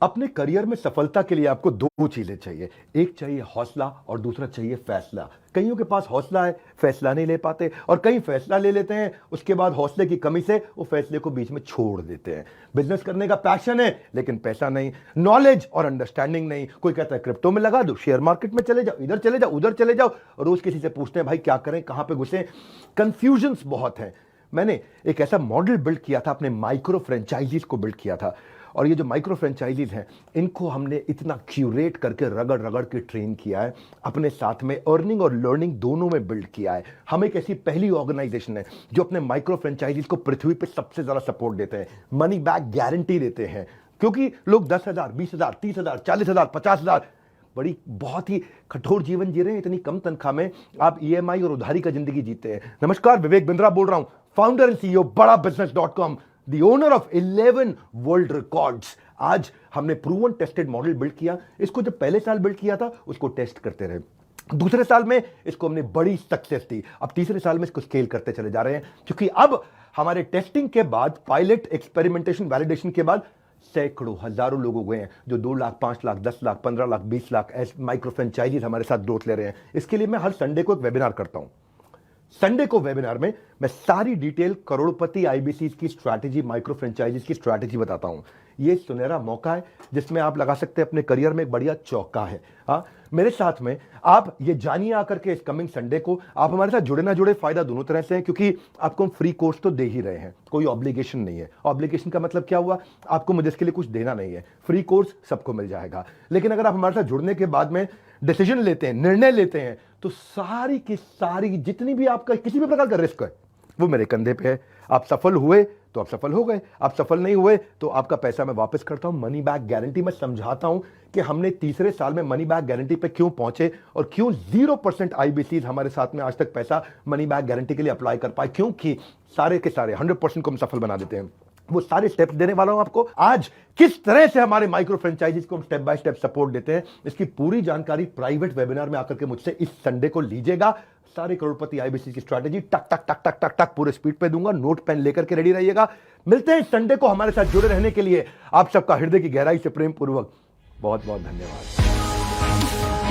अपने करियर में सफलता के लिए आपको दो चीजें चाहिए। एक चाहिए हौसला और दूसरा चाहिए फैसला। कईयों के पास हौसला है, फैसला नहीं ले पाते, और कई फैसला ले लेते हैं, उसके बाद हौसले की कमी से वो फैसले को बीच में छोड़ देते हैं। बिजनेस करने का पैशन है लेकिन पैसा नहीं, नॉलेज और अंडरस्टैंडिंग नहीं। कोई कहता है क्रिप्टो में लगा दो, शेयर मार्केट में चले जाओ, इधर चले जाओ, उधर चले जाओ। रोज किसी से पूछते हैं भाई क्या करें, कहां पे घुसे। कंफ्यूजन्स बहुत हैं। मैंने एक ऐसा मॉडल बिल्ड किया था, अपने माइक्रो फ्रेंचाइजीज को बिल्ड किया था, और ये जो माइक्रो फ्रेंचाइजीज हैं इनको हमने इतना क्यूरेट करके रगड़ रगड़ के ट्रेन किया है, अपने साथ में अर्निंग और लर्निंग दोनों में बिल्ड किया है। हम एक ऐसी पहली ऑर्गेनाइजेशन है जो अपने माइक्रो फ्रेंचाइजीज को पृथ्वी पे सबसे ज्यादा सपोर्ट देते हैं, मनी बैक गारंटी देते हैं। क्योंकि लोग 10,000, 20,000, 30,000, 40,000, 50,000 बड़ी बहुत ही कठोर जीवन जी रहे हैं। इतनी कम तनख्वाह में आप ईएमआई और उधारी का जिंदगी जीते हैं। नमस्कार, विवेक बिंद्रा बोल रहा हूं, फाउंडर एंड सीईओ बड़ा बिजनेस.com, the owner of 11 world records. आज हमने प्रूवन टेस्टेड मॉडल बिल्ड किया। इसको जब पहले साल बिल्ड किया था उसको टेस्ट करते रहे, दूसरे साल में इसको हमने बड़ी सक्सेस दी, अब तीसरे साल में इसको स्केल करते चले जा रहे हैं। क्योंकि अब हमारे टेस्टिंग के बाद, पायलट, एक्सपेरिमेंटेशन, वैलिडेशन के बाद सैकड़ों, हजारों लोग हो गए हैं जो 2 लाख, 5 लाख, 10 लाख, 15 लाख, 20 लाख ऐसे माइक्रो फ्रेंचाइजीज हमारे साथ ग्रोथ ले रहे हैं। इसके लिए मैं हर संडे को एक वेबिनार करता हूं। संडे को वेबिनार में मैं सारी डिटेल करोड़पति आईबीसीज की स्ट्रैटेजी, माइक्रो फ्रेंचाइजीज की स्ट्रैटेजी बताता हूं। ये सुनहरा मौका है जिसमें आप लगा सकते हैं अपने करियर में एक बढ़िया चौका है। हाँ, मेरे साथ में आप ये जानिए आकर के इस कमिंग संडे को। आप हमारे साथ जुड़े ना जुड़े, फायदा दोनों तरह से है, क्योंकि आपको हम फ्री कोर्स तो दे ही रहे हैं, कोई ऑब्लिगेशन नहीं है। ऑब्लिगेशन का मतलब क्या हुआ, आपको मुझे इसके लिए कुछ देना नहीं है, फ्री कोर्स सबको मिल जाएगा। लेकिन अगर आप हमारे साथ जुड़ने के बाद में डिसीजन लेते हैं, निर्णय लेते हैं, तो सारी की सारी जितनी भी आपका किसी भी प्रकार का रिस्क है वो मेरे कंधे पे है। आप सफल हुए तो आप सफल हो गए, आप सफल नहीं हुए तो आपका पैसा मैं वापस करता हूं। मनी बैक गारंटी मैं समझाता हूं कि हमने तीसरे साल में मनी बैक गारंटी पे क्यों पहुंचे और क्यों 0% आईबीसीज हमारे साथ में आज तक पैसा मनी बैक गारंटी के लिए अप्लाई कर पाए, क्योंकि सारे के सारे 100% को हम सफल बना देते हैं। वो सारे स्टेप्स देने वाला हूं आपको आज। किस तरह से हमारे माइक्रो फ्रेंचाइजीज को हम स्टेप बाय स्टेप सपोर्ट देते हैं, इसकी पूरी जानकारी प्राइवेट वेबिनार में आकर के मुझसे इस संडे को लीजिएगा। सारे करोड़पति आईबीसी की स्ट्रैटेजी टक टक टक टक टक टक पूरे स्पीड पे दूंगा। नोट पेन लेकर के रेडी रहिएगा। मिलते हैं इस संडे को। हमारे साथ जुड़े रहने के लिए आप सबका हृदय की गहराई से प्रेम पूर्वक बहुत बहुत धन्यवाद।